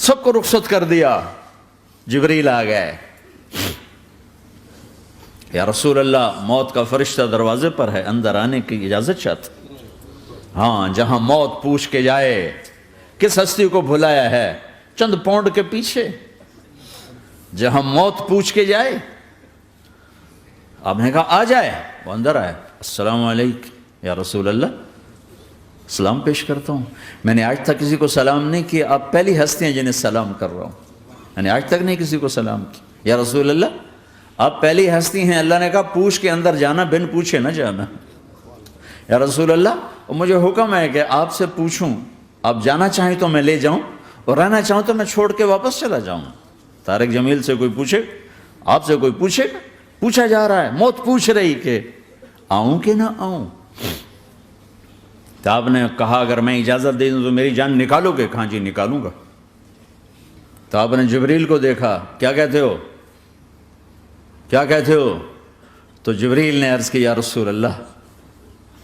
سب کو رخصت کر دیا. جبریل آ گئے. یا رسول اللہ موت کا فرشتہ دروازے پر ہے, اندر آنے کی اجازت چاہتا. ہاں, جہاں موت پوچھ کے جائے کس ہستی کو بھلایا ہے, چند پونڈ کے پیچھے جہاں موت پوچھ کے جائے. آپ نے کہا آ جائے, وہ اندر آئے. السلام علیکم یا رسول اللہ, سلام پیش کرتا ہوں. میں نے آج تک کسی کو سلام نہیں کیا, آپ پہلی ہستی ہیں جنہیں سلام کر رہا ہوں. میں نے آج تک نہیں کسی کو سلام کیا. یا رسول اللہ آپ پہلی ہستی ہیں. اللہ نے کہا پوچھ کے اندر جانا, بن پوچھے نہ جانا. یا رسول اللہ مجھے حکم ہے کہ آپ سے پوچھوں, آپ جانا چاہیں تو میں لے جاؤں, اور رہنا چاہوں تو میں چھوڑ کے واپس چلا جاؤں. طارق جمیل سے کوئی پوچھے, آپ سے کوئی پوچھے, پوچھا جا رہا ہے, موت پوچھ رہی کہ آؤں کہ نہ آؤں. تو آپ نے کہا اگر میں اجازت دے دوں تو میری جان نکالو گے؟ کہاں جی نکالوں گا. تو آپ نے جبریل کو دیکھا, کیا کہتے ہو, کیا کہتے ہو؟ تو جبریل نے عرض کی یا رسول اللہ,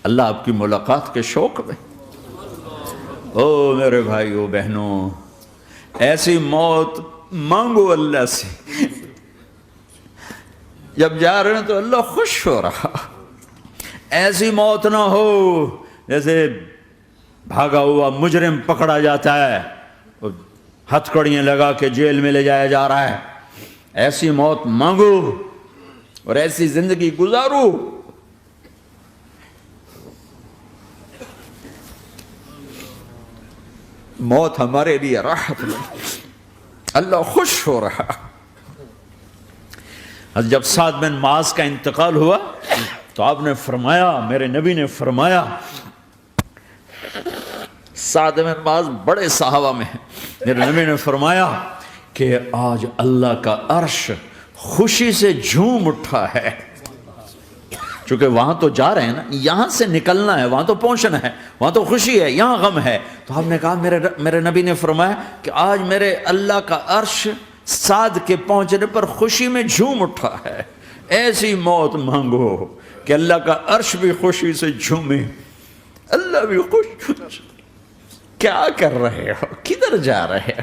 اللہ آپ کی ملاقات کے شوق میں. او میرے بھائیو بہنوں, ایسی موت مانگو اللہ سے. جب جا رہے ہیں تو اللہ خوش ہو رہا. ایسی موت نہ ہو جیسے بھاگا ہوا مجرم پکڑا جاتا ہے, ہتھ کڑیاں لگا کے جیل میں لے جایا جا رہا ہے. ایسی موت مانگو اور ایسی زندگی گزارو. موت ہمارے لیے راحت نہیں, اللہ خوش ہو رہا. جب سعد بن معاذ کا انتقال ہوا تو آپ نے فرمایا, میرے نبی نے فرمایا, سعد بن معاذ بڑے صحابہ میں ہیں, میرے نبی نے فرمایا کہ آج اللہ کا عرش خوشی سے جھوم اٹھا ہے. چونکہ وہاں تو جا رہے ہیں نا, یہاں سے نکلنا ہے, وہاں تو پہنچنا ہے, وہاں تو خوشی ہے, یہاں غم ہے. تو آپ نے کہا, میرے نبی نے فرمایا کہ آج میرے اللہ کا عرش سعد کے پہنچنے پر خوشی میں جھوم اٹھا ہے. ایسی موت مانگو کہ اللہ کا عرش بھی خوشی سے جھومے, اللہ بھی خوش. کیا کر رہے ہو, کدھر جا رہے ہو؟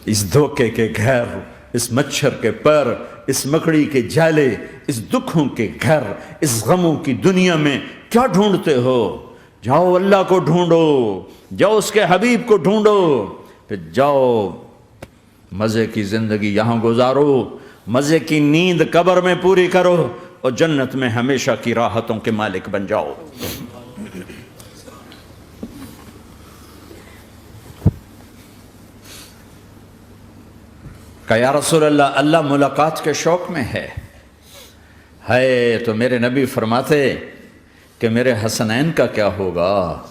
اس دھوکے کے گھر, اس مچھر کے پر, اس مکڑی کے جالے, اس دکھوں کے گھر, اس غموں کی دنیا میں کیا ڈھونڈتے ہو؟ جاؤ اللہ کو ڈھونڈو, جاؤ اس کے حبیب کو ڈھونڈو, پھر جاؤ مزے کی زندگی یہاں گزارو, مزے کی نیند قبر میں پوری کرو, اور جنت میں ہمیشہ کی راحتوں کے مالک بن جاؤ. کہ یا رسول اللہ, اللہ ملاقات کے شوق میں ہے. تو میرے نبی فرماتے کہ میرے حسنین کا کیا ہوگا؟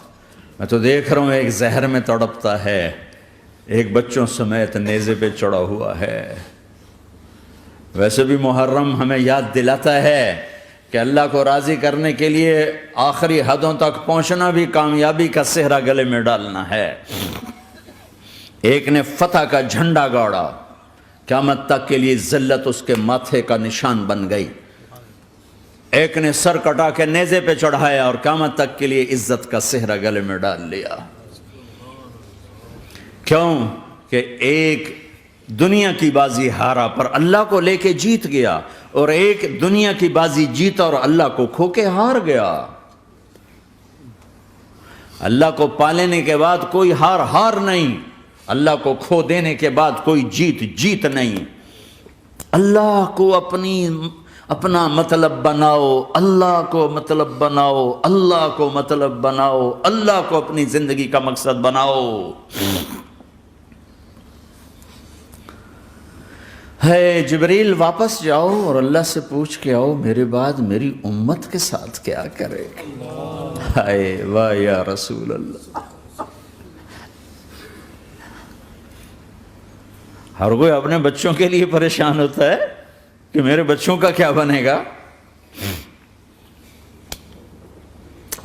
میں تو دیکھ رہا ہوں ایک زہر میں تڑپتا ہے, ایک بچوں سمیت نیزے پہ چڑھا ہوا ہے. ویسے بھی محرم ہمیں یاد دلاتا ہے کہ اللہ کو راضی کرنے کے لیے آخری حدوں تک پہنچنا بھی کامیابی کا صحرا گلے میں ڈالنا ہے. ایک نے فتح کا جھنڈا گاڑا, قیامت تک کے لیے ذلت اس کے ماتھے کا نشان بن گئی. ایک نے سر کٹا کے نیزے پہ چڑھایا اور قیامت تک کے لیے عزت کا صحرا گلے میں ڈال لیا. کیوں کہ ایک دنیا کی بازی ہارا پر اللہ کو لے کے جیت گیا, اور ایک دنیا کی بازی جیتا اور اللہ کو کھو کے ہار گیا. اللہ کو پالینے کے بعد کوئی ہار نہیں, اللہ کو کھو دینے کے بعد کوئی جیت نہیں. اللہ کو اپنا مطلب بناؤ, اللہ کو مطلب بناؤ, اللہ کو مطلب بناؤ, اللہ کو اپنی زندگی کا مقصد بناؤ. جبریل واپس جاؤ اور اللہ سے پوچھ کے آؤ میرے بعد میری امت کے ساتھ کیا کرے. واہ یا رسول اللہ. ہر کوئی اپنے بچوں کے لیے پریشان ہوتا ہے کہ میرے بچوں کا کیا بنے گا.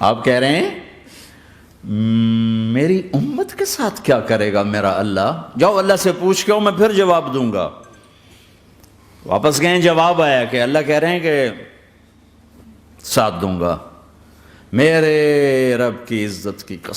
آپ کہہ رہے ہیں میری امت کے ساتھ کیا کرے گا میرا اللہ. جاؤ اللہ سے پوچھ کے آؤ, میں پھر جواب دوں گا. واپس گئے, جواب آیا کہ اللہ کہہ رہے ہیں کہ ساتھ دوں گا. میرے رب کی عزت کی قسم.